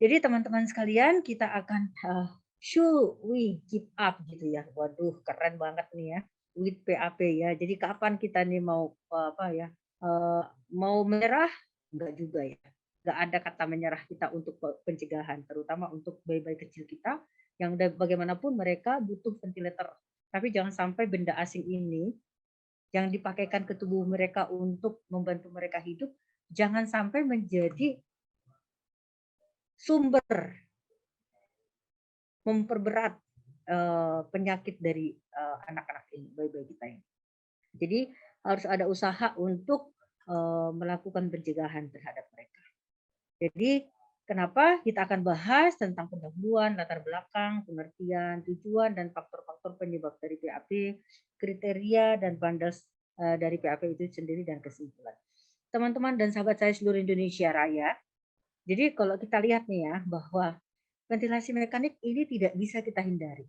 Jadi teman-teman sekalian, kita akan should we give up gitu ya. Waduh, keren banget nih ya, with PAP ya. Jadi kapan kita nih mau apa ya, mau menyerah? Enggak juga ya. Enggak ada kata menyerah kita untuk pencegahan, terutama untuk bayi-bayi kecil kita yang bagaimanapun mereka butuh ventilator. Tapi jangan sampai benda asing ini yang dipakaikan ke tubuh mereka untuk membantu mereka hidup, jangan sampai menjadi sumber memperberat, penyakit dari, anak-anak ini, bayi-bayi kita ini. Jadi harus ada usaha untuk, melakukan pencegahan terhadap mereka. Jadi kenapa kita akan bahas tentang pendahuluan, latar belakang, pengertian, tujuan, dan faktor-faktor penyebab dari PAP, kriteria dan pandas, dari PAP itu sendiri dan kesimpulan. Teman-teman dan sahabat saya seluruh Indonesia Raya, jadi kalau kita lihat nih ya bahwa ventilasi mekanik ini tidak bisa kita hindari,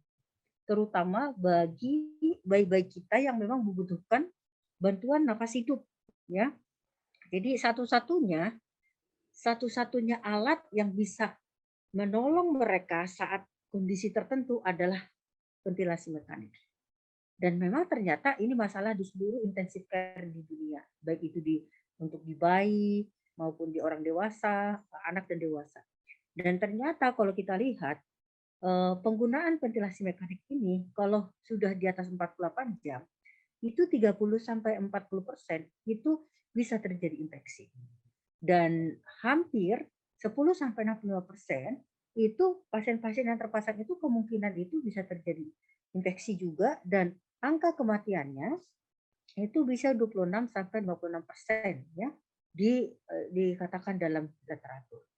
terutama bagi bayi-bayi kita yang memang membutuhkan bantuan nafas hidup, ya. Jadi satu-satunya alat yang bisa menolong mereka saat kondisi tertentu adalah ventilasi mekanik. Dan memang ternyata ini masalah di seluruh intensive care di dunia, baik itu untuk di bayi maupun di orang dewasa, anak dan dewasa. Dan ternyata kalau kita lihat penggunaan ventilasi mekanik ini kalau sudah di atas 48 jam, itu 30-40% itu bisa terjadi infeksi. Dan hampir 10-65% itu pasien-pasien yang terpasang itu kemungkinan itu bisa terjadi infeksi juga dan angka kematiannya itu bisa 26-26% ya dikatakan dalam literatur.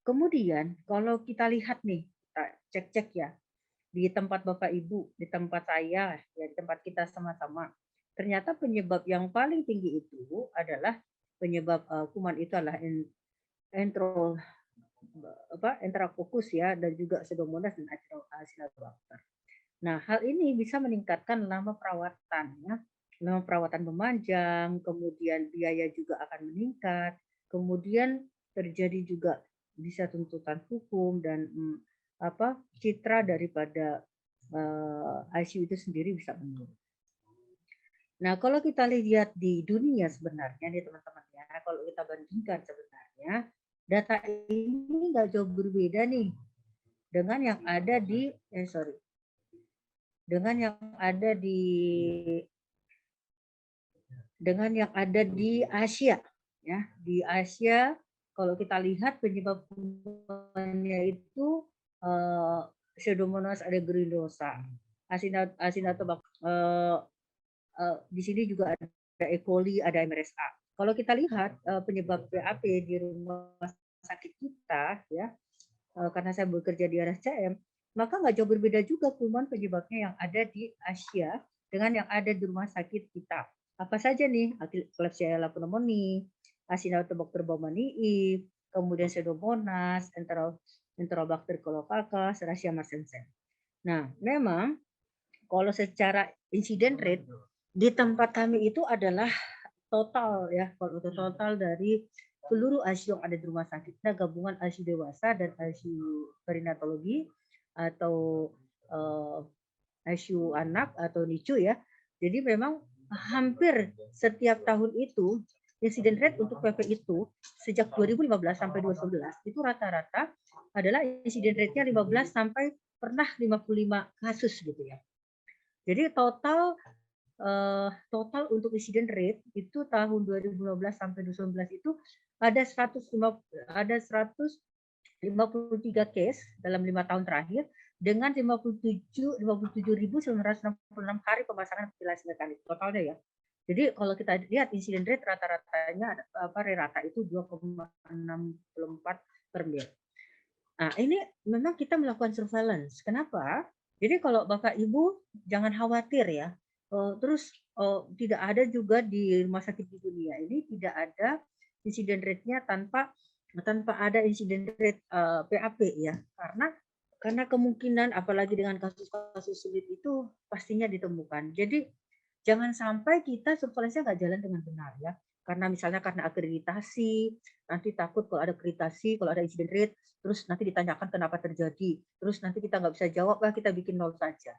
Kemudian kalau kita lihat nih, kita cek-cek ya, di tempat Bapak Ibu, di tempat saya, ya di tempat kita sama-sama. Ternyata penyebab yang paling tinggi itu adalah penyebab kuman itu adalah entro enterococcus ya dan juga Pseudomonas dan Acinetobacter. Nah, hal ini bisa meningkatkan lama perawatan ya. Lama perawatan memanjang, kemudian biaya juga akan meningkat, kemudian terjadi juga bisa tuntutan hukum dan citra daripada ICU itu sendiri bisa menurun. Nah, kalau kita lihat di dunia sebenarnya nih teman-teman ya, kalau kita bandingkan sebenarnya data ini nggak jauh berbeda nih dengan yang ada di dengan yang ada di Asia ya. Di Asia kalau kita lihat penyebab kumannya itu Pseudomonas aeruginosa, Acinetobacter, di sini juga ada E. coli, ada MRSA. Kalau kita lihat penyebab PAP di rumah sakit kita ya, karena saya bekerja di RSCM, maka nggak jauh berbeda juga kuman penyebabnya yang ada di Asia dengan yang ada di rumah sakit kita. Apa saja nih? Klebsiella pneumoniae, Acinetobacter baumannii, kemudian Pseudomonas, Enterobacter colocaca, Serratia marcescens. Nah, memang kalau secara insiden rate di tempat kami itu adalah total ya, kalau total dari seluruh ICU yang ada di rumah sakit, kita gabungan ICU dewasa dan ICU perinatologi atau ICU anak atau NICU ya. Jadi memang hampir setiap tahun itu insiden rate untuk PP itu sejak 2015 sampai 2011 itu rata-rata adalah insiden rate-nya 15 sampai pernah 55 kasus gitu ya. Jadi total untuk insiden rate itu tahun 2015 sampai 2019 itu ada 153 case dalam 5 tahun terakhir dengan 57.966 hari pemasangan ventilasi mekanik totalnya ya. Jadi kalau kita lihat insiden rate rata-ratanya rata itu 2,64 per mil. Nah, ini memang kita melakukan surveillance. Kenapa? Jadi kalau Bapak Ibu jangan khawatir ya. Terus tidak ada juga di rumah sakit di dunia ini tidak ada insiden rate-nya tanpa ada insiden rate PAP ya. Karena kemungkinan apalagi dengan kasus-kasus sulit itu pastinya ditemukan. Jadi jangan sampai kita surveillance-nya nggak jalan dengan benar ya. Karena misalnya karena akreditasi, nanti takut kalau ada akreditasi, kalau ada insiden rate, terus nanti ditanyakan kenapa terjadi, terus nanti kita nggak bisa jawab, lah kita bikin nol saja,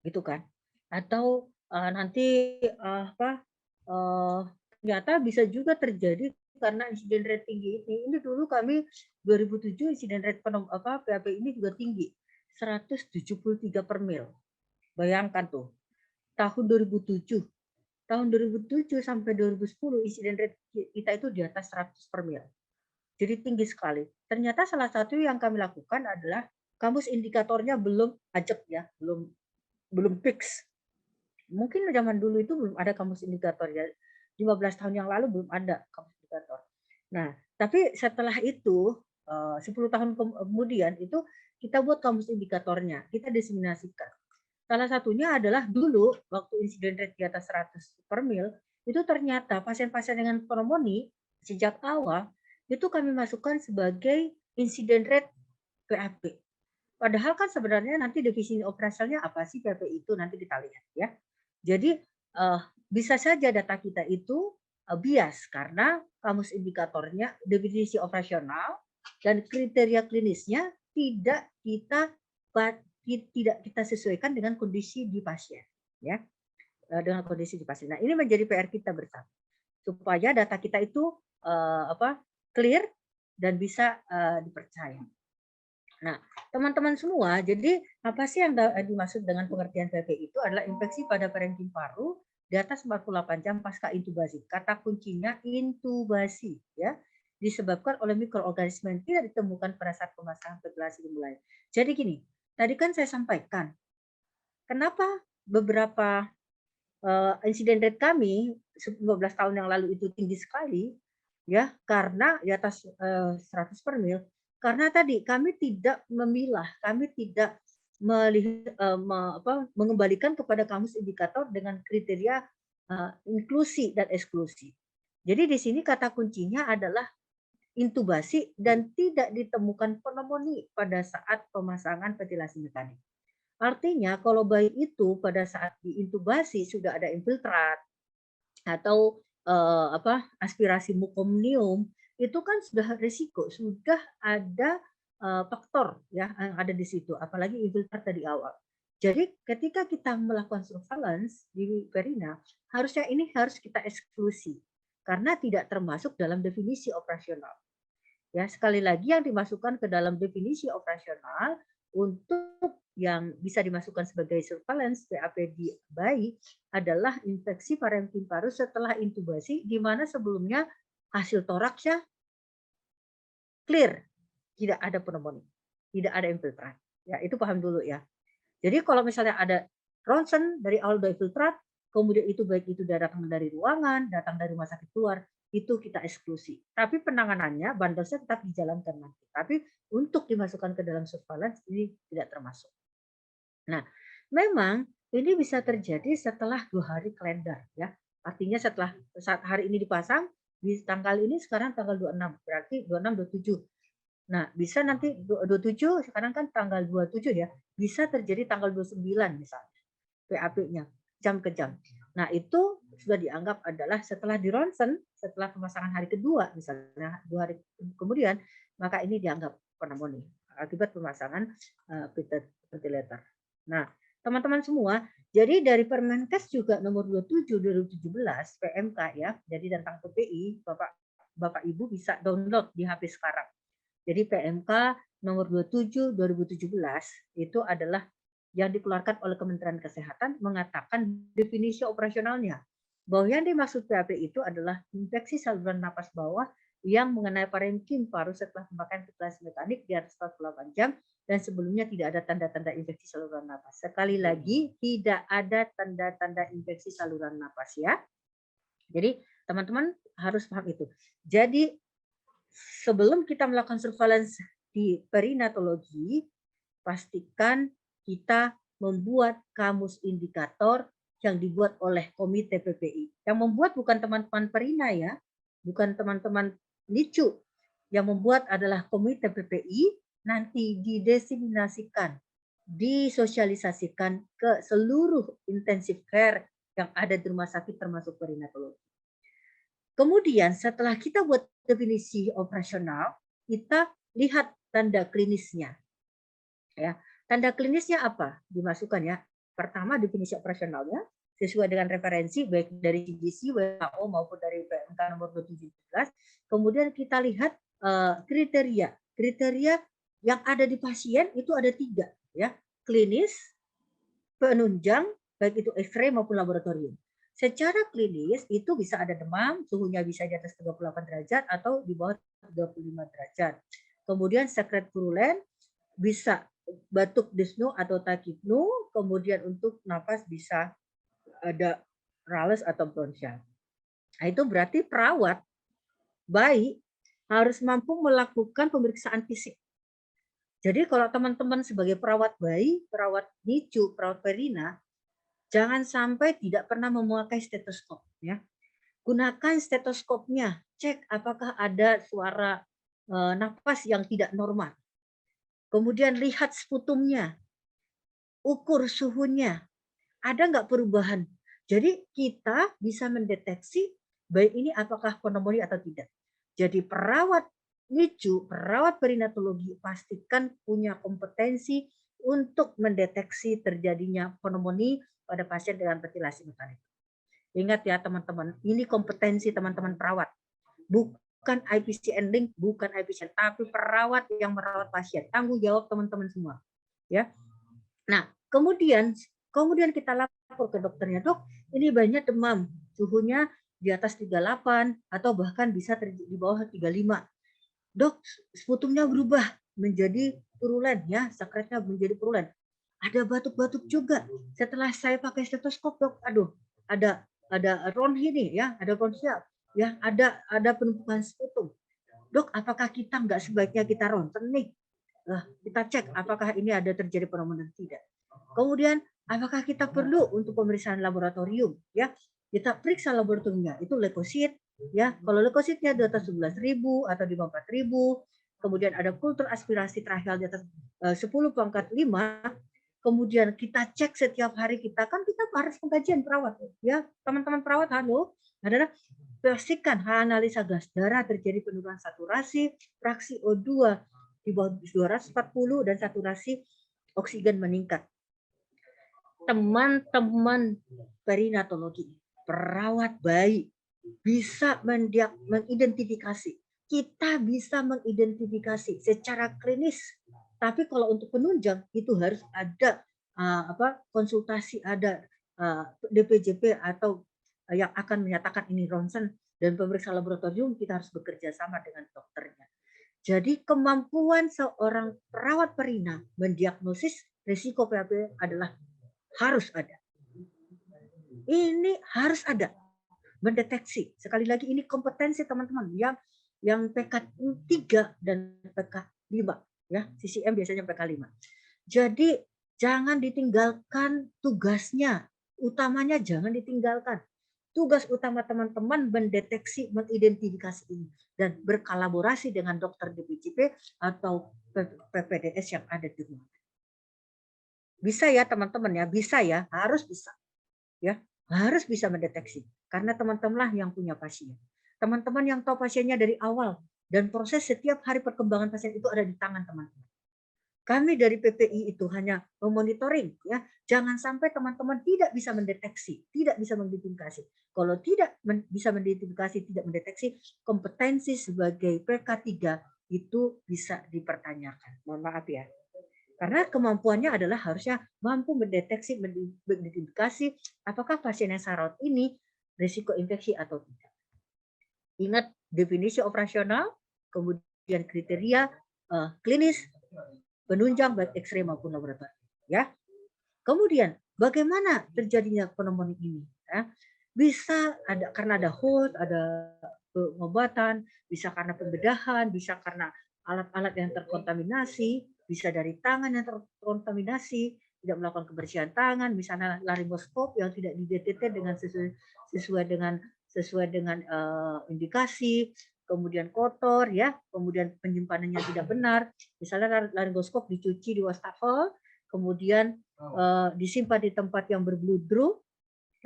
gitu kan. Atau nanti apa, ternyata bisa juga terjadi karena insiden rate tinggi ini. Ini dulu kami 2007 insiden rate PHP ini juga tinggi, 173 per mil. Bayangkan tuh, tahun 2007 sampai 2010 insiden rate kita itu di atas 100 per mil. Jadi tinggi sekali. Ternyata salah satu yang kami lakukan adalah kamus indikatornya belum ajak ya, belum fix. Mungkin zaman dulu itu belum ada kamus indikator ya. 15 tahun yang lalu belum ada kamus indikator. Nah, tapi setelah itu 10 tahun kemudian itu kita buat kamus indikatornya, kita diseminasikan. Salah satunya adalah dulu waktu insiden rate di atas 100 per mil, itu ternyata pasien-pasien dengan pneumonia sejak awal itu kami masukkan sebagai insiden rate PAP. Padahal kan sebenarnya nanti definisi operasionalnya apa sih PAP itu nanti kita lihat ya. Jadi bisa saja data kita itu bias karena kamus indikatornya definisi operasional dan kriteria klinisnya tidak kita sesuaikan dengan kondisi di pasien ya, dengan kondisi di pasien. Nah, ini menjadi PR kita bersama supaya data kita itu clear dan bisa dipercaya. Nah, teman-teman semua, jadi apa sih yang dimaksud dengan pengertian PP itu adalah infeksi pada parenkim paru di atas 48 jam pasca intubasi. Kata kuncinya intubasi ya, disebabkan oleh mikroorganisme yang tidak ditemukan pada saat pemasangan ventilasi dimulai. Jadi gini, tadi kan saya sampaikan, kenapa beberapa insiden rate kami 15 tahun yang lalu itu tinggi sekali, ya karena di atas 100 per mil, karena tadi kami tidak memilah, kami tidak mengembalikan kepada kamus indikator dengan kriteria inklusi dan eksklusi. Jadi di sini kata kuncinya adalah intubasi dan tidak ditemukan pneumonia pada saat pemasangan ventilasi mekanik. Artinya kalau bayi itu pada saat diintubasi sudah ada infiltrat atau aspirasi mukomnium, itu kan sudah risiko, sudah ada faktor ya yang ada di situ, apalagi infiltrat tadi awal. Jadi ketika kita melakukan surveillance di perina, harusnya ini harus kita eksklusi karena tidak termasuk dalam definisi operasional. Ya, sekali lagi yang dimasukkan ke dalam definisi operasional untuk yang bisa dimasukkan sebagai surveillance PAP di bayi adalah infeksi parenkim paru setelah intubasi di mana sebelumnya hasil toraksnya clear, tidak ada pneumonia, tidak ada infiltrat. Ya, itu paham dulu ya. Jadi kalau misalnya ada ronsen dari awal udah infiltrat, kemudian itu baik itu datang dari ruangan, datang dari rumah sakit luar, itu kita eksklusi. Tapi penanganannya, bandosnya tetap dijalankan nanti. Tapi untuk dimasukkan ke dalam surveillance ini tidak termasuk. Nah, memang ini bisa terjadi setelah 2 hari kalender ya. Artinya setelah saat hari ini dipasang, di tanggal ini sekarang tanggal 26, berarti 26, 27. Nah, bisa nanti 27, sekarang kan tanggal 27 ya, bisa terjadi tanggal 29 misalnya, PAP-nya, jam ke jam. Nah, itu sudah dianggap adalah setelah di ronsen, setelah pemasangan hari kedua, misalnya 2 hari kemudian, maka ini dianggap pneumonia akibat pemasangan ventilator. Nah, teman-teman semua, jadi dari Permenkes juga nomor 27 2017 PMK ya, jadi tentang PPI, Bapak Ibu bisa download di HP sekarang. Jadi PMK nomor 27 2017 itu adalah yang dikeluarkan oleh Kementerian Kesehatan mengatakan definisi operasionalnya bahwa yang dimaksud PAP itu adalah infeksi saluran napas bawah yang mengenai parenkim paru setelah pemakaian ventilasi mekanik di atas 48 jam dan sebelumnya tidak ada tanda-tanda infeksi saluran napas. Sekali lagi, tidak ada tanda-tanda infeksi saluran napas ya. Jadi teman-teman harus paham itu. Jadi sebelum kita melakukan surveillance di perinatologi, pastikan kita membuat kamus indikator yang dibuat oleh komite PPI. Yang membuat bukan teman-teman perina ya, bukan teman-teman LICU. Yang membuat adalah komite PPI, nanti dideseminasikan, disosialisasikan ke seluruh intensive care yang ada di rumah sakit termasuk perinatologi. Kemudian setelah kita buat definisi operasional, kita lihat tanda klinisnya. Ya, tanda klinisnya apa? Dimasukkan ya. Pertama definisi operasionalnya sesuai dengan referensi baik dari CDC, WHO maupun dari PMK nomor 217. Kemudian kita lihat kriteria. Kriteria yang ada di pasien itu ada 3 ya. Klinis, penunjang baik itu X-ray maupun laboratorium. Secara klinis itu bisa ada demam, suhunya bisa di atas 38 derajat atau di bawah 35 derajat. Kemudian sekret purulen, bisa batuk dyspnea atau tachypnea, kemudian untuk napas bisa ada rales atau bronchial. Nah, itu berarti perawat bayi harus mampu melakukan pemeriksaan fisik. Jadi kalau teman-teman sebagai perawat bayi, perawat NICU, perawat perina, jangan sampai tidak pernah memakai stetoskop ya. Gunakan stetoskopnya, cek apakah ada suara napas yang tidak normal. Kemudian lihat sputumnya, ukur suhunya, ada nggak perubahan. Jadi kita bisa mendeteksi baik ini apakah pneumonia atau tidak. Jadi perawat NICU, perawat perinatologi pastikan punya kompetensi untuk mendeteksi terjadinya pneumonia pada pasien dengan ventilasi mekanik. Ingat ya teman-teman, ini kompetensi teman-teman perawat. Bukan IPCN link, bukan IPCN, tapi perawat yang merawat pasien. Tanggung jawab teman-teman semua. Ya. Nah, kemudian kita lapor ke dokternya, dok, ini banyak demam, suhunya di atas 38 atau bahkan bisa di bawah 35. Dok, sputumnya berubah menjadi purulen ya, sekretnya menjadi purulen. Ada batuk-batuk juga. Setelah saya pakai stetoskop, dok, aduh, ada ronhi nih ya, ada bronchial, ya, ada penumpukan sputum. Dok, apakah kita nggak sebaiknya kita ronsen nih? Kita cek apakah ini ada terjadi pneumonia tidak. Kemudian apakah kita perlu untuk pemeriksaan laboratorium ya? Kita periksa laboratoriumnya, itu leukosit ya. Kalau leukositnya di atas 11.000 atau di bawah 4.000, kemudian ada kultur aspirasi tracheal di atas 10⁵, kemudian kita cek setiap hari, kita harus pengkajian perawat ya. Teman-teman perawat adalah pastikan analisa gas darah, terjadi penurunan saturasi, fraksi O2 di bawah 240 dan saturasi oksigen meningkat. Teman-teman perinatologi, perawat bayi bisa mengidentifikasi. Kita bisa mengidentifikasi secara klinis. Tapi kalau untuk penunjang itu harus ada konsultasi, ada DPJP atau yang akan menyatakan ini ronsen, dan pemeriksa laboratorium kita harus bekerja sama dengan dokternya. Jadi kemampuan seorang perawat perina mendiagnosis risiko PAP adalah harus ada. Ini harus ada. Mendeteksi. Sekali lagi ini kompetensi teman-teman yang PK 3 dan PK 5 ya. CCM biasanya PK 5. Jadi jangan ditinggalkan tugasnya. Utamanya jangan ditinggalkan. Tugas utama teman-teman mendeteksi, mengidentifikasi ini dan berkolaborasi dengan dokter DPJP atau PPDS yang ada di rumah. Bisa ya teman-teman ya, bisa ya, harus bisa. Ya, harus bisa mendeteksi karena teman-temanlah yang punya pasien. Teman-teman yang tahu pasiennya dari awal dan proses setiap hari perkembangan pasien itu ada di tangan teman-teman. Kami dari PPI itu hanya memonitoring ya, jangan sampai teman-teman tidak bisa mendeteksi, tidak bisa mengidentifikasi. Kalau tidak bisa mengidentifikasi, tidak mendeteksi, kompetensi sebagai PK3 itu bisa dipertanyakan. Mohon maaf ya. Karena kemampuannya adalah harusnya mampu mendeteksi, mengidentifikasi apakah pasien yang saya rawat ini risiko infeksi atau tidak. Ingat definisi operasional, kemudian kriteria klinis, penunjang baik X-ray maupun laboratorium. Ya. Kemudian bagaimana terjadinya pneumonia ini? Ya. Bisa ada karena ada host, ada pengobatan, bisa karena pembedahan, bisa karena alat-alat yang terkontaminasi, bisa dari tangan yang terkontaminasi, tidak melakukan kebersihan tangan, misalnya laryngoskop yang tidak dideteksi dengan sesuai dengan indikasi, kemudian kotor ya, kemudian penyimpanannya tidak benar, misalnya laryngoskop dicuci di wastafel, kemudian disimpan di tempat yang berbludru.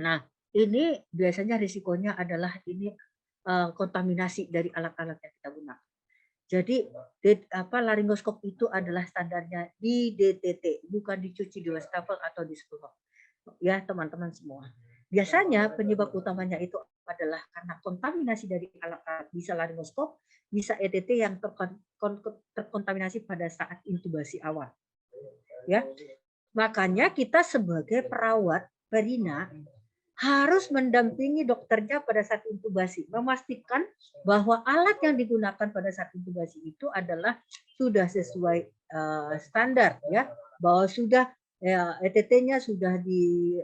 Nah, ini biasanya risikonya adalah ini kontaminasi dari alat-alat yang kita gunakan. Jadi laringoskop itu adalah standarnya di DTT, bukan dicuci di wastafel atau di sepuluh. Ya teman-teman semua. Biasanya penyebab utamanya itu adalah karena kontaminasi dari alat-alat, bisa laringoskop, bisa ETT yang terkontaminasi pada saat intubasi awal. Ya, makanya kita sebagai perawat Barina harus mendampingi dokternya pada saat intubasi, memastikan bahwa alat yang digunakan pada saat intubasi itu adalah sudah sesuai standar, ya, bahwa sudah ETT-nya sudah di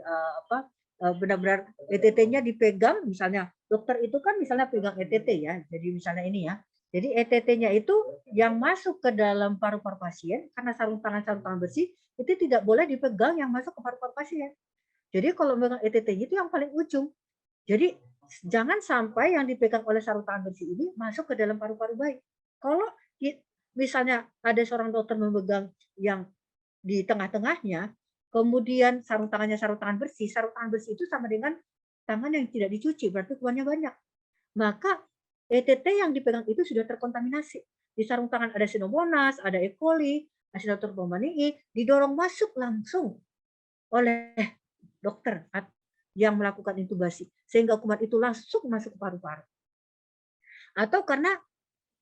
benar-benar ETT-nya dipegang, misalnya dokter itu kan misalnya pegang ETT ya, jadi misalnya ini ya, jadi ETT-nya itu yang masuk ke dalam paru-paru pasien karena sarung tangan bersih itu tidak boleh dipegang yang masuk ke paru-paru pasien. Jadi kalau megang ETT itu yang paling ujung. Jadi jangan sampai yang dipegang oleh sarung tangan bersih ini masuk ke dalam paru-paru bayi. Kalau misalnya ada seorang dokter memegang yang di tengah-tengahnya, kemudian sarung tangan bersih itu sama dengan tangan yang tidak dicuci, berarti kumannya banyak. Maka ETT yang dipegang itu sudah terkontaminasi. Di sarung tangan ada Pseudomonas, ada E. coli, Acinetobacter baumannii, didorong masuk langsung oleh dokter yang melakukan intubasi sehingga kuman itu langsung masuk ke paru-paru. Atau karena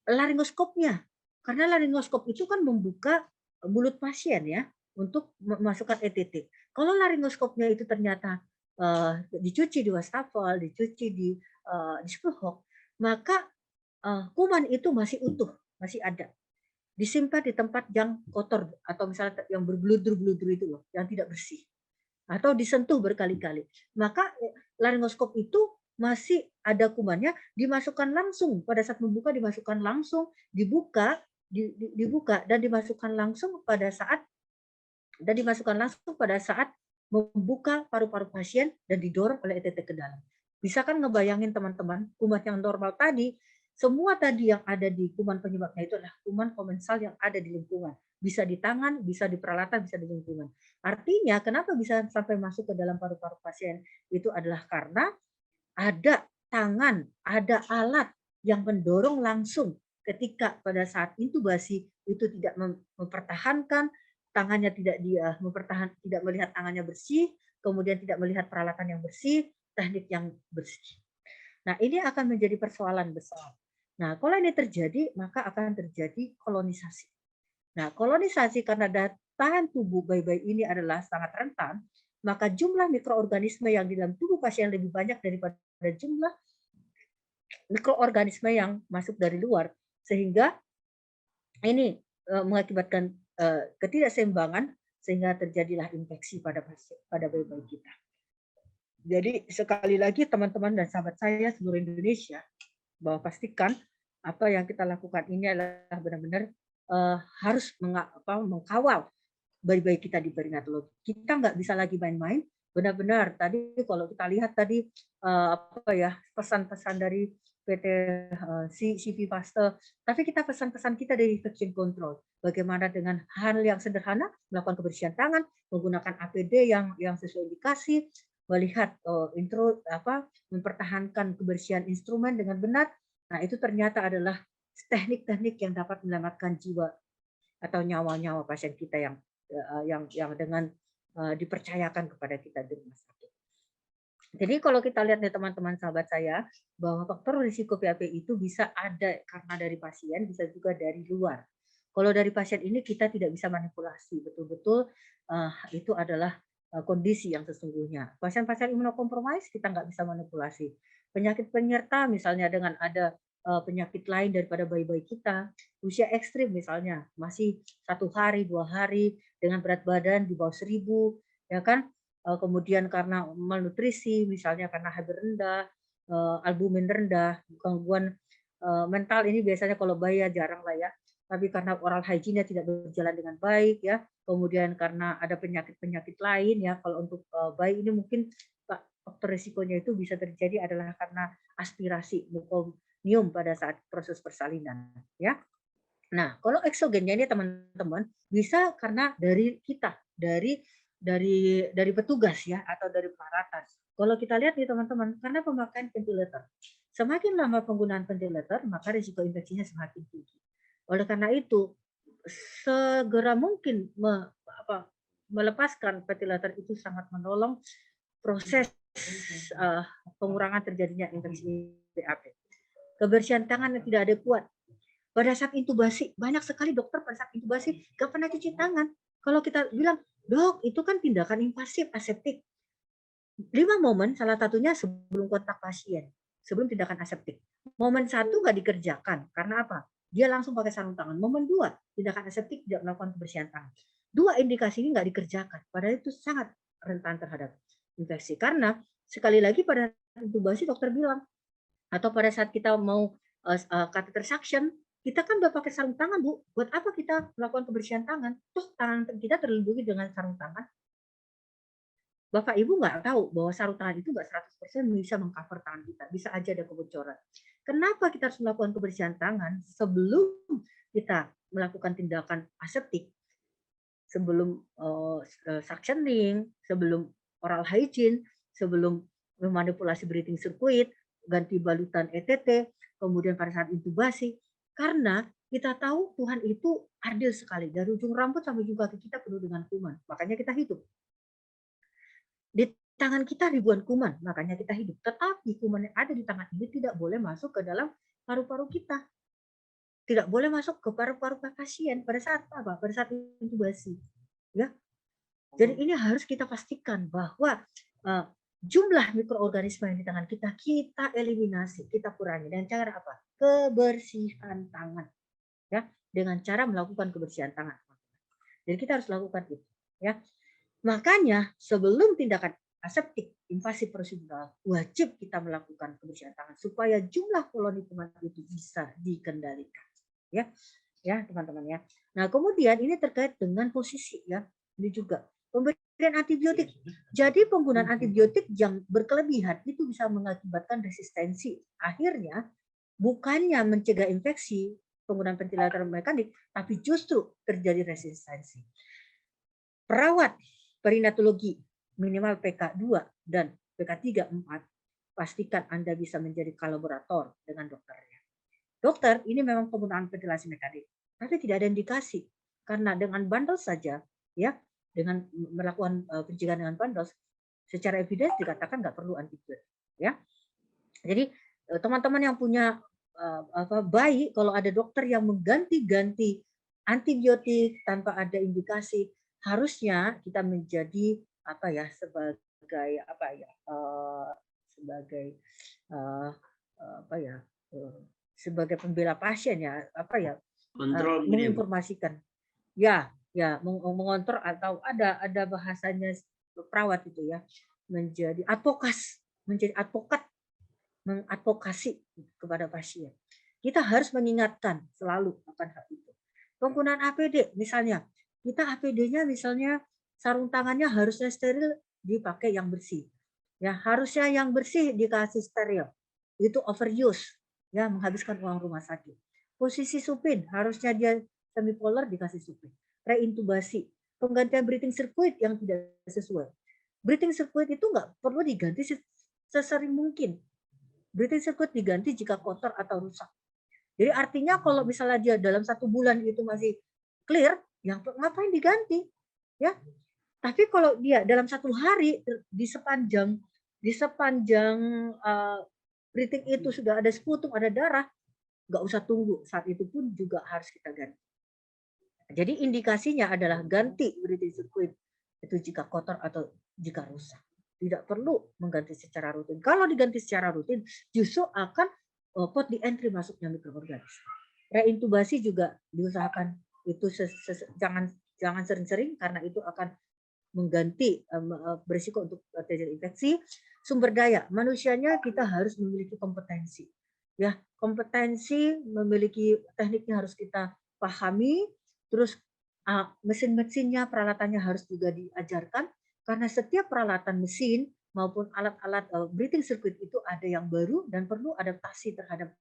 laringoskopnya. Karena laringoskop itu kan membuka mulut pasien ya untuk memasukkan ETT. Kalau laringoskopnya itu ternyata dicuci di wastafel, dicuci di spillhawk, maka kuman itu masih utuh, masih ada. Disimpan di tempat yang kotor atau misalnya yang berbludur-bludur itu loh, yang tidak bersih. Atau disentuh berkali-kali. Maka laringoskop itu masih ada kumannya, dimasukkan langsung pada saat membuka, dimasukkan langsung, dibuka dan dimasukkan langsung pada saat membuka paru-paru pasien dan didorong oleh ETT ke dalam. Bisa kan ngebayangin teman-teman, kuman yang normal tadi, semua tadi yang ada di kuman penyebabnya itu adalah kuman komensal yang ada di lingkungan. Bisa di tangan, bisa di peralatan, bisa di lingkungan. Artinya kenapa bisa sampai masuk ke dalam paru-paru pasien? Itu adalah karena ada tangan, ada alat yang mendorong langsung ketika pada saat intubasi itu tidak mempertahankan tangannya, tidak melihat tangannya bersih, kemudian tidak melihat peralatan yang bersih, teknik yang bersih. Nah, ini akan menjadi persoalan besar. Nah, kalau ini terjadi, maka akan terjadi kolonisasi. Nah, kolonisasi karena tahan tubuh bayi-bayi ini adalah sangat rentan, maka jumlah mikroorganisme yang di dalam tubuh pasien lebih banyak daripada jumlah mikroorganisme yang masuk dari luar, sehingga ini mengakibatkan ketidakseimbangan sehingga terjadilah infeksi pada bayi-bayi kita. Jadi sekali lagi teman-teman dan sahabat saya seluruh Indonesia, bahwa pastikan apa yang kita lakukan ini adalah benar-benar harus mengkawal bayi-bayi kita di perinatologi. Kita nggak bisa lagi main-main. Benar-benar tadi kalau kita lihat tadi pesan-pesan dari PT CV Faste, tapi kita pesan-pesan kita dari infection control. Bagaimana dengan hal yang sederhana, melakukan kebersihan tangan, menggunakan APD yang sesuai indikasi, melihat mempertahankan kebersihan instrumen dengan benar. Nah, itu ternyata adalah teknik-teknik yang dapat menyelamatkan jiwa atau nyawa-nyawa pasien kita yang dengan dipercayakan kepada kita di rumah sakit. Jadi kalau kita lihat nih teman-teman sahabat saya, bahwa faktor risiko PAP itu bisa ada karena dari pasien, bisa juga dari luar. Kalau dari pasien ini kita tidak bisa manipulasi, betul-betul itu adalah kondisi yang sesungguhnya. Pasien-pasien imunokompromis kita nggak bisa manipulasi. Penyakit penyerta misalnya dengan ada penyakit lain daripada bayi-bayi kita, usia ekstrim misalnya, masih 1 hari, 2 hari, dengan berat badan di bawah 1000, ya kan? Kemudian karena malnutrisi, misalnya karena HB rendah, albumin rendah, gangguan mental ini biasanya kalau bayi ya jarang lah ya, tapi karena oral hygiene-nya tidak berjalan dengan baik ya, kemudian karena ada penyakit-penyakit lain ya, kalau untuk bayi ini mungkin faktor risikonya itu bisa terjadi adalah karena aspirasi mukonium pada saat proses persalinan ya. Nah, kalau eksogennya ini teman-teman bisa karena dari kita, dari petugas ya atau dari peralatan. Kalau kita lihat nih teman-teman, karena pemakaian ventilator, semakin lama penggunaan ventilator, maka risiko infeksinya semakin tinggi. Oleh karena itu, segera mungkin melepaskan ventilator itu sangat menolong proses pengurangan terjadinya infeksi BAP. Kebersihan tangan yang tidak adekuat. Pada saat intubasi, banyak sekali dokter pada saat intubasi gak pernah cuci tangan. Kalau kita bilang, dok, itu kan tindakan invasif, aseptik. 5 momen, salah satunya sebelum kontak pasien, sebelum tindakan aseptik. Momen 1 nggak dikerjakan, karena apa? Dia langsung pakai sarung tangan. Momen 2, tindakan aseptik tidak melakukan kebersihan tangan. 2 indikasi ini nggak dikerjakan, padahal itu sangat rentan terhadap infeksi. Karena sekali lagi pada intubasi dokter bilang, atau pada saat kita mau catheter suction, kita kan udah pakai sarung tangan, Bu. Buat apa kita melakukan kebersihan tangan? Terus tangan kita terlindungi dengan sarung tangan. Bapak Ibu nggak tahu bahwa sarung tangan itu nggak 100% bisa mengcover tangan kita. Bisa aja ada kebocoran. Kenapa kita harus melakukan kebersihan tangan sebelum kita melakukan tindakan aseptik, sebelum suctioning, sebelum oral hygiene, sebelum memanipulasi breathing circuit, ganti balutan ETT, kemudian pada saat intubasi. Karena kita tahu Tuhan itu adil sekali. Dari ujung rambut sampai ujung kaki kita penuh dengan kuman. Makanya kita hidup. Di tangan kita ribuan kuman, makanya kita hidup. Tetapi kuman yang ada di tangan ini tidak boleh masuk ke dalam paru-paru kita. Tidak boleh masuk ke paru-paru pasien pada saat apa? Pada saat intubasi. Ya. Jadi ini harus kita pastikan bahwa jumlah mikroorganisme yang di tangan kita eliminasi, kita kurangi. Dengan cara apa? Kebersihan tangan. Ya, dengan cara melakukan kebersihan tangan. Jadi kita harus lakukan itu. Ya. Makanya sebelum tindakan aseptik, invasif prosedural, wajib kita melakukan kebersihan tangan supaya jumlah koloni kuman itu bisa dikendalikan. Ya, teman-teman ya. Nah, kemudian ini terkait dengan posisi ya. Ini juga pemberian antibiotik. Jadi penggunaan antibiotik yang berkelebihan itu bisa mengakibatkan resistensi. Akhirnya bukannya mencegah infeksi penggunaan ventilator mekanik, tapi justru terjadi resistensi. Perawat perinatologi minimal PK2 dan PK3 4, pastikan Anda bisa menjadi kolaborator dengan dokternya. Dokter, ini memang penggunaan ventilasi mekanik, tapi tidak ada indikasi karena dengan bundle saja, ya, dengan melakukan pencegahan dengan bundle, secara evidence dikatakan nggak perlu antibiotik, ya. Jadi teman-teman yang punya bayi, kalau ada dokter yang mengganti-ganti antibiotik tanpa ada indikasi, harusnya kita menjadi apa ya sebagai apa ya sebagai apa ya sebagai pembela pasien ya apa ya menginformasikan ya mengontrol atau ada bahasanya perawat itu ya menjadi advokat mengadvokasi kepada pasien. Kita harus mengingatkan selalu akan hal itu. Penggunaan APD misalnya, kita APD-nya misalnya sarung tangannya harusnya steril, dipakai yang bersih. Ya, harusnya yang bersih dikasih steril. Itu overuse, ya menghabiskan uang rumah sakit. Posisi supin, harusnya dia semipolar dikasih supin. Reintubasi, penggantian breathing circuit yang tidak sesuai. Breathing circuit itu nggak perlu diganti sesering mungkin. Breathing circuit diganti jika kotor atau rusak. Jadi artinya kalau misalnya dia dalam 1 bulan itu masih clear, yang ngapain diganti? Ya. Tapi kalau dia dalam 1 hari di sepanjang breathing itu sudah ada sputum, ada darah, nggak usah tunggu. Saat itu pun juga harus kita ganti. Jadi indikasinya adalah ganti breathing circuit itu jika kotor atau jika rusak. Tidak perlu mengganti secara rutin. Kalau diganti secara rutin, justru akan pot di entry masuknya mikroorganisme. Reintubasi juga diusahakan itu jangan sering-sering karena itu akan mengganti berisiko untuk terjadi infeksi. Sumber daya manusianya kita harus memiliki kompetensi. Ya, kompetensi memiliki tekniknya harus kita pahami. Terus mesin-mesinnya, peralatannya harus juga diajarkan. Karena setiap peralatan mesin maupun alat-alat breathing circuit itu ada yang baru dan perlu adaptasi terhadap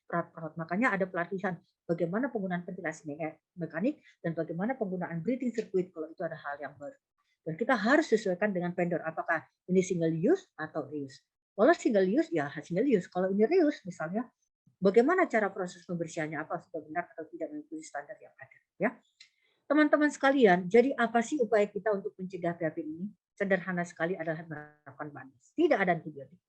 perawat-perawat. Makanya ada pelatihan bagaimana penggunaan ventilasi mekanik dan bagaimana penggunaan breathing circuit kalau itu ada hal yang baru. Dan kita harus sesuaikan dengan vendor, apakah ini single use atau reuse. Kalau single use ya single use, kalau ini reuse misalnya bagaimana cara proses pembersihannya, apa sudah benar atau tidak mengikuti standar yang ada, ya. Teman-teman sekalian, jadi apa sih upaya kita untuk mencegah PHP ini? Sederhana sekali adalah menerapkan BANDES. Tidak ada antibiotik.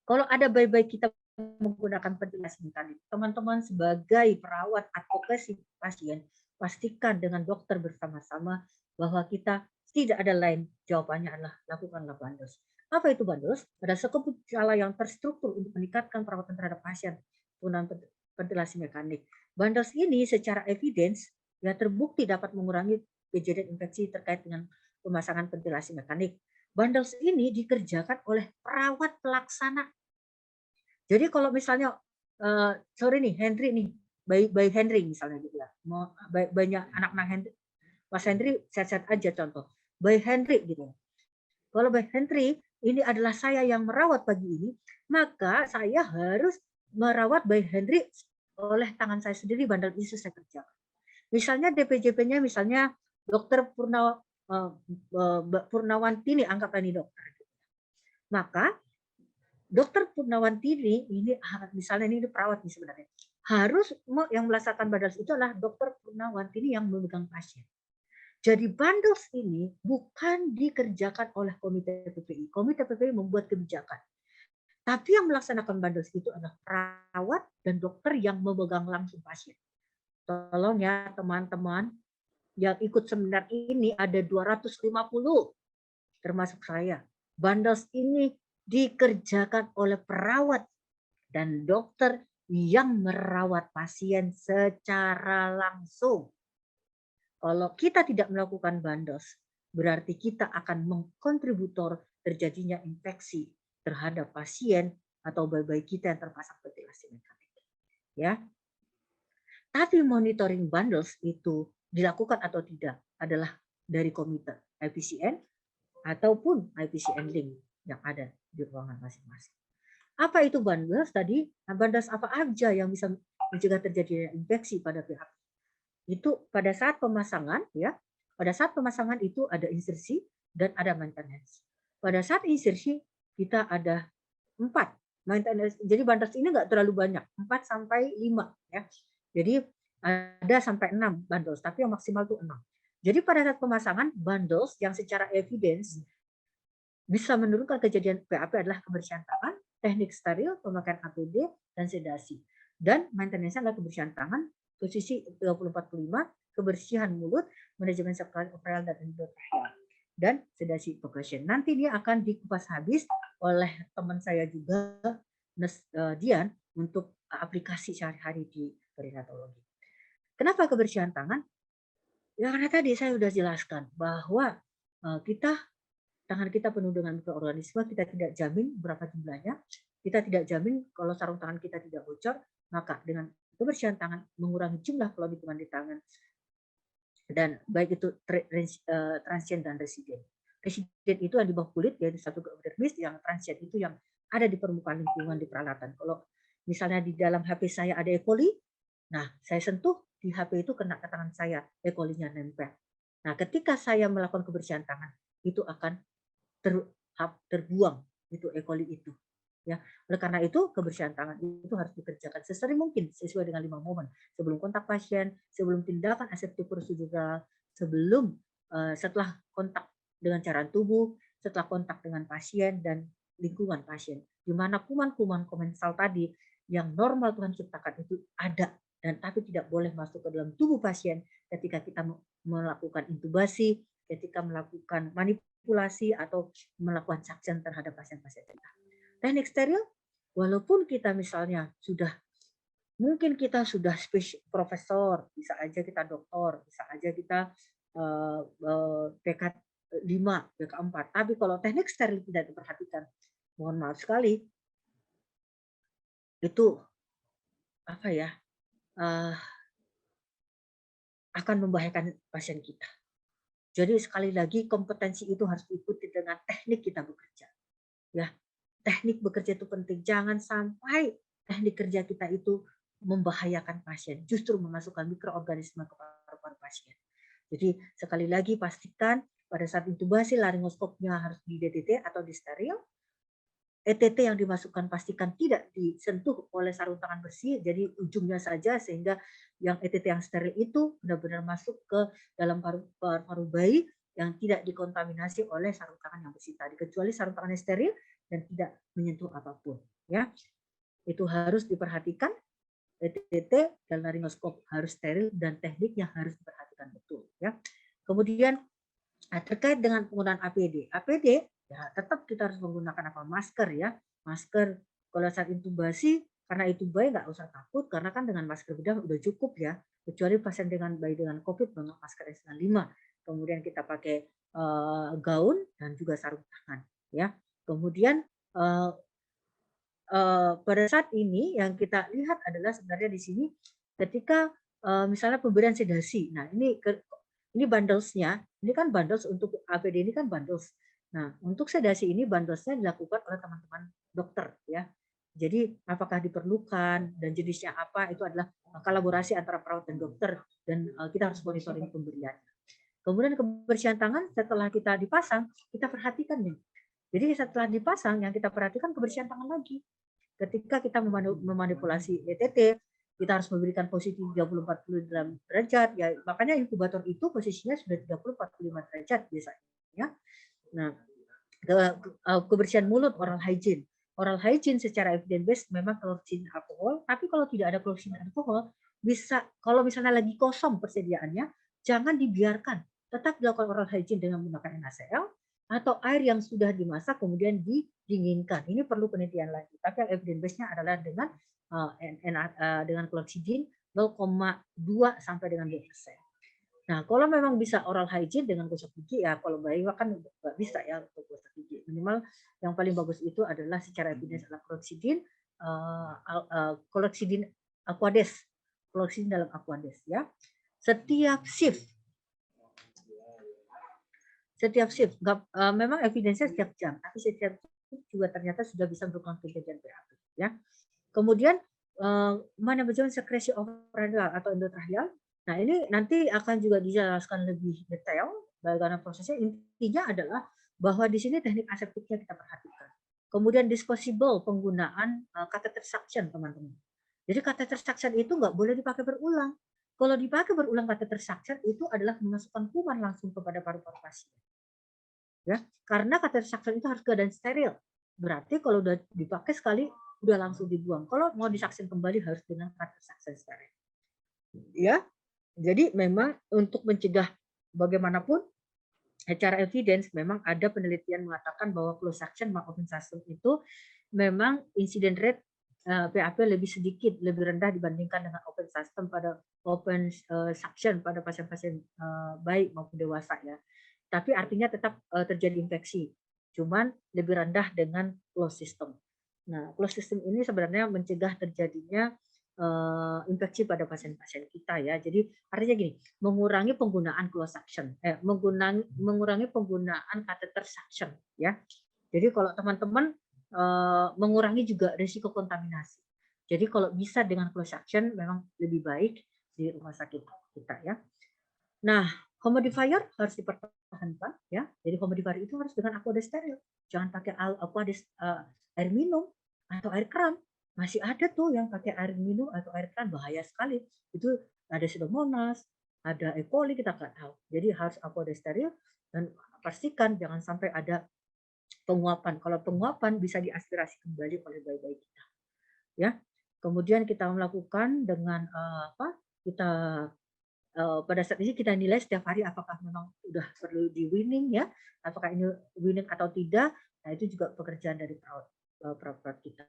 Kalau ada baik-baik kita menggunakan ventilasi mekanik, teman-teman sebagai perawat advokasi pasien, pastikan dengan dokter bersama-sama bahwa kita tidak ada lain, jawabannya adalah lakukanlah BANDES. Apa itu BANDES? Ada sekupuk cara yang terstruktur untuk meningkatkan perawatan terhadap pasien penggunaan ventilasi mekanik. BANDES ini secara evidence ya terbukti dapat mengurangi kejadian infeksi terkait dengan pemasangan ventilasi mekanik. BANDES ini dikerjakan oleh perawat pelaksana. Jadi kalau misalnya sorry nih Henry nih, bayi Henry misalnya gitu ya, mau banyak anak-anak Henry, Mas Henry sehat-sehat aja contoh, bayi Henry gitu. Kalau bayi Henry ini adalah saya yang merawat pagi ini, maka saya harus merawat bayi Henry oleh tangan saya sendiri, bandel itu saya kerjakan. Misalnya DPJP-nya misalnya Dokter Purnawantini, anggaplah ini dokter. Maka Dokter Purnawantini ini misalnya ini perawat nih sebenarnya. Harus yang melaksanakan BANDES itu adalah Dokter Purnawantini yang memegang pasien. Jadi BANDES ini bukan dikerjakan oleh Komite PPI. Komite PPI membuat kebijakan. Tapi yang melaksanakan BANDES itu adalah perawat dan dokter yang memegang langsung pasien. Tolong ya teman-teman, yang ikut seminar ini ada 250, termasuk saya. BANDES ini dikerjakan oleh perawat dan dokter yang merawat pasien secara langsung. Kalau kita tidak melakukan BANDES, berarti kita akan mengkontributor terjadinya infeksi terhadap pasien atau bayi-bayi kita yang terpasang ventilasi mekanik. Ya, tapi monitoring BANDES itu dilakukan atau tidak adalah dari komite IPCN ataupun IPCN link yang ada di ruangan masing-masing. Apa itu BANDES tadi? Nah, BANDES apa aja yang bisa mencegah terjadinya infeksi pada pihak? Itu pada saat pemasangan ya, pada saat pemasangan itu ada insersi dan ada maintenance. Pada saat insersi kita ada 4 maintenance. Jadi BANDES ini enggak terlalu banyak, 4 sampai 5 ya. Jadi ada sampai 6 BANDES, tapi yang maksimal itu 6. Jadi pada saat pemasangan BANDES yang secara evidence bisa menurunkan kejadian PAP adalah kebersihan tangan, teknik steril, pemakaian APD, dan sedasi. Dan maintenance adalah kebersihan tangan, posisi 30-45, kebersihan mulut, manajemen sekretarial dan endokrinologi, dan sedasi progression. Nanti dia akan dikupas habis oleh teman saya juga, Dian, untuk aplikasi sehari-hari di perinatologi. Kenapa kebersihan tangan? Ya karena tadi saya sudah jelaskan bahwa kita tangan kita penuh dengan mikroorganisme, kita tidak jamin berapa jumlahnya, kita tidak jamin kalau sarung tangan kita tidak bocor, maka dengan kebersihan tangan mengurangi jumlah kelonikungan di tangan, dan baik itu transient dan residen. Residen itu yang di bawah kulit, yaitu satu epidermis, yang transient itu yang ada di permukaan lingkungan di peralatan. Kalau misalnya di dalam HP saya ada E. coli, nah saya sentuh di HP itu kena ke tangan saya, E. coli-nya nempel. Nah ketika saya melakukan kebersihan tangan, itu akan terbuang itu E. coli itu. Ya, oleh karena itu kebersihan tangan itu harus dikerjakan sesering mungkin sesuai dengan 5 momen: sebelum kontak pasien, sebelum tindakan aseptik prosedural, sebelum setelah kontak dengan cairan tubuh, setelah kontak dengan pasien dan lingkungan pasien. Di mana kuman-kuman komensal tadi yang normal Tuhan ciptakan itu ada dan tapi tidak boleh masuk ke dalam tubuh pasien ketika kita melakukan intubasi, ketika melakukan manipulasi atau melakukan suction terhadap pasien-pasien kita. Teknik steril, walaupun kita misalnya mungkin kita sudah profesor, bisa aja kita doktor, bisa aja kita PK 5, PK 4. Tapi kalau teknik steril tidak diperhatikan, mohon maaf sekali, itu apa ya, akan membahayakan pasien kita. Jadi sekali lagi kompetensi itu harus diikuti dengan teknik kita bekerja. Ya, teknik bekerja itu penting. Jangan sampai teknik kerja kita itu membahayakan pasien, justru memasukkan mikroorganisme ke paru-paru pasien. Jadi sekali lagi pastikan pada saat intubasi laringoskopnya harus di DTT atau di steril. ETT yang dimasukkan pastikan tidak disentuh oleh sarung tangan bersih, jadi ujungnya saja sehingga yang ETT yang steril itu benar-benar masuk ke dalam paru-paru bayi yang tidak dikontaminasi oleh sarung tangan yang bersih tadi, kecuali sarung tangan yang steril dan tidak menyentuh apapun. Ya, itu harus diperhatikan. ETT dan laringoskop harus steril dan tekniknya harus diperhatikan betul. Ya, kemudian terkait dengan penggunaan APD, ya tetap kita harus menggunakan masker ya, masker kalau saat intubasi karena itu bayi nggak usah takut karena kan dengan masker bedah udah cukup ya, kecuali pasien dengan bayi dengan COVID dengan masker N95, kemudian kita pakai gaun dan juga sarung tangan ya, kemudian pada saat ini yang kita lihat adalah sebenarnya di sini ketika misalnya pemberian sedasi, nah ini bundles-nya, ini kan bundles untuk APD ini kan bundles. Nah, untuk sedasi ini bundles-nya dilakukan oleh teman-teman dokter ya. Jadi apakah diperlukan dan jenisnya apa itu adalah kolaborasi antara perawat dan dokter dan kita harus monitoring pemberian. Kemudian kebersihan tangan setelah kita dipasang, kita perhatikan nih. Jadi setelah dipasang yang kita perhatikan kebersihan tangan lagi. Ketika kita memanipulasi ETT, kita harus memberikan posisi 30-40 derajat ya, makanya inkubator itu posisinya sudah 30-45 derajat biasanya. Nah, kebersihan mulut, oral hygiene secara evidence based memang chlorine alkohol, tapi kalau tidak ada chlorine alkohol bisa, kalau misalnya lagi kosong persediaannya, jangan dibiarkan, tetap dilakukan oral hygiene dengan menggunakan NaCl atau air yang sudah dimasak kemudian didinginkan. Ini perlu penelitian lagi. Tapi yang evidence base-nya adalah dengan chlorhydrin 0,2 sampai dengan 2%. Nah, kalau memang bisa oral hygiene dengan gosok gigi ya, kalau bayi kan nggak bisa ya untuk gosok gigi. Minimal yang paling bagus itu adalah secara evidence adalah chlorhydrin aquades, chlorhydrin dalam aquades ya. Setiap shift memang evidence-nya setiap jam, tapi setiap shift juga ternyata sudah bisa melakukan penjagaan BAB ya. Kemudian manajemen sekresi overendotracheal atau endotracheal. Nah, ini nanti akan juga dijelaskan lebih detail bagaimana prosesnya. Intinya adalah bahwa di sini teknik aseptiknya kita perhatikan. Kemudian disposable penggunaan catheter suction, teman-teman. Jadi catheter suction itu nggak boleh dipakai berulang. Kalau dipakai berulang catheter suction itu adalah memasukkan kuman langsung kepada paru-paru pasien. Ya, karena catheter suction itu harus keadaan steril. Berarti kalau udah dipakai sekali udah langsung dibuang. Kalau mau disaksin kembali harus dengan catheter suction steril. Ya, jadi memang untuk mencegah bagaimanapun secara evidence memang ada penelitian mengatakan bahwa closed suction maupun suction itu memang incident rate PAP lebih sedikit, lebih rendah dibandingkan dengan open suction pada pasien-pasien baik maupun dewasa ya. Tapi artinya tetap terjadi infeksi, cuman lebih rendah dengan closed system. Nah, closed system ini sebenarnya mencegah terjadinya infeksi pada pasien-pasien kita ya. Jadi artinya gini, mengurangi penggunaan closed suction, mengurangi penggunaan catheter suction ya. Jadi kalau teman-teman mengurangi juga risiko kontaminasi. Jadi kalau bisa dengan closed suction memang lebih baik di rumah sakit kita ya. Nah, humidifier harus dipertahankan ya. Jadi humidifier itu harus dengan aquades steril. Jangan pakai aquades air minum atau air keran. Masih ada tuh yang pakai air minum atau air keran, bahaya sekali. Itu ada Pseudomonas, ada E. coli, kita nggak tahu. Jadi harus aquades steril dan pastikan jangan sampai ada penguapan. Kalau penguapan bisa diaspirasi kembali oleh bayi-bayi kita. Ya. Kemudian kita melakukan dengan kita pada saat ini kita nilai setiap hari apakah memang sudah perlu di weaning ya, apakah ini weaning atau tidak. Nah, itu juga pekerjaan dari perawat kita.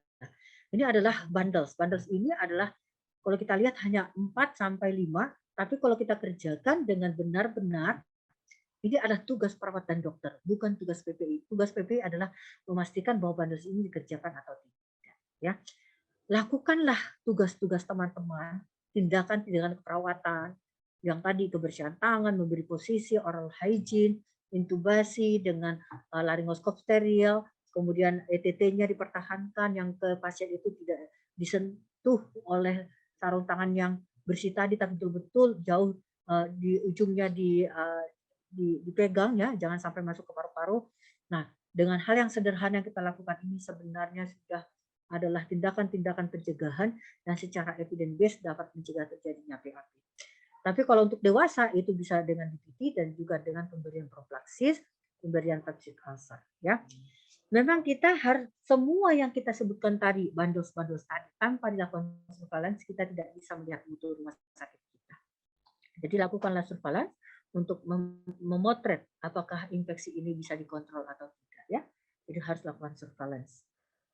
Ini adalah bundles. Bundles ini adalah kalau kita lihat hanya 4 sampai 5, tapi kalau kita kerjakan dengan benar-benar ini adalah tugas perawat dan dokter, bukan tugas PPI. Tugas PPI adalah memastikan bahwa bundles ini dikerjakan atau tidak. Ya, lakukanlah tugas-tugas teman-teman, tindakan-tindakan keperawatan, yang tadi kebersihan tangan, memberi posisi, oral hygiene, intubasi dengan laringoskop steril, kemudian ETT-nya dipertahankan, yang ke pasien itu tidak disentuh oleh sarung tangan yang bersih tadi, tapi betul-betul jauh di ujungnya dipegang ya, jangan sampai masuk ke paru-paru. Nah, dengan hal yang sederhana yang kita lakukan ini sebenarnya sudah adalah tindakan-tindakan pencegahan yang secara evidence based dapat mencegah terjadinya PAP. Tapi kalau untuk dewasa itu bisa dengan DPT dan juga dengan pemberian propraksis, pemberian vaksin ulcer ya. Memang kita harus semua yang kita sebutkan tadi, bandos-bandos tadi, tanpa dilakukan surveillance kita tidak bisa melihat mutu rumah sakit kita. Jadi lakukanlah surveillance untuk memotret apakah infeksi ini bisa dikontrol atau tidak ya. Jadi harus lakukan surveillance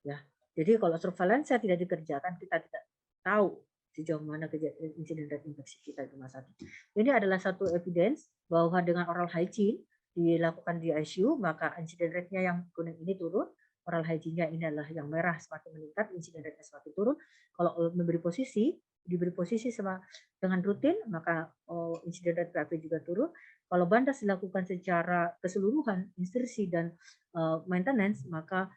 ya. Jadi kalau surveillance saya tidak dikerjakan, kita tidak tahu sejauh mana insiden rate infeksi kita di rumah sakit. Ini adalah satu evidence bahwa dengan oral hygiene dilakukan di ICU, maka insiden rate-nya yang kuning ini turun, oral hygiene-nya ini adalah yang merah semakin meningkat, insiden rate-nya semakin turun. Kalau diberi posisi dengan rutin, maka insiden rate PAP juga turun. Kalau bandas dilakukan secara keseluruhan, insersi dan maintenance, maka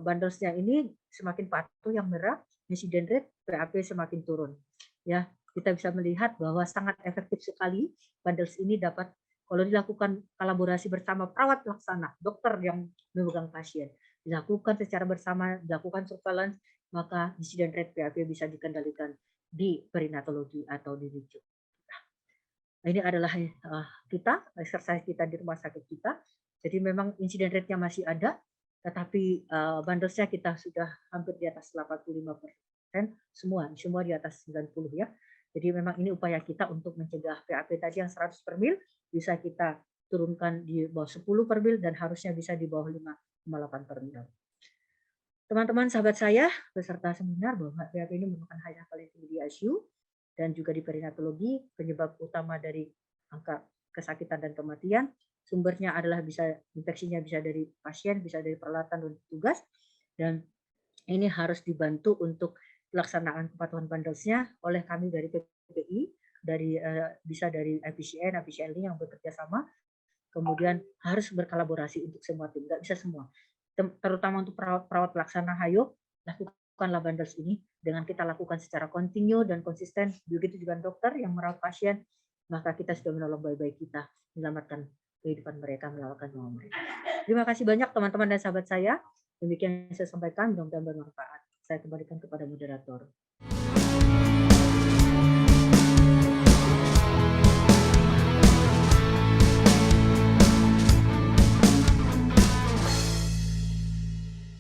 bandosnya ini semakin patuh yang merah, insiden rate PAP semakin turun. Ya, kita bisa melihat bahwa sangat efektif sekali bundles ini dapat kalau dilakukan kolaborasi bersama perawat pelaksana, dokter yang memegang pasien, dilakukan secara bersama, dilakukan surveillance, maka insiden rate PAP bisa dikendalikan di perinatologi atau di NICU. Nah, ini adalah exercise kita di rumah sakit kita. Jadi memang insiden rate-nya masih ada, tetapi bundlesnya kita sudah hampir di atas 85%, semua di atas 90 ya. Jadi memang ini upaya kita untuk mencegah PAP tadi yang 100 per mil bisa kita turunkan di bawah 10 per mil dan harusnya bisa di bawah 5,8 per mil. Teman-teman sahabat saya peserta seminar bahwa PAP ini merupakan hal yang paling tinggi di ICU dan juga di perinatologi, penyebab utama dari angka kesakitan dan kematian. Sumbernya adalah infeksinya bisa dari pasien, bisa dari peralatan dan tugas, dan ini harus dibantu untuk pelaksanaan kepatuhan bundlesnya oleh kami dari PPI, bisa dari IPCN yang bekerja sama, kemudian harus berkolaborasi untuk semua tim, nggak bisa semua. Terutama untuk perawat pelaksana, hayo lakukanlah bundles ini dengan kita lakukan secara kontinu dan konsisten. Begitu juga dokter yang merawat pasien, maka kita sudah menolong bayi-bayi kita, menyelamatkan kehidupan mereka, menyelamatkan nyawa mereka. Terima kasih banyak teman-teman dan sahabat saya. Demikian yang saya sampaikan, mudah-mudahan bermanfaat. Saya kembalikan kepada moderator.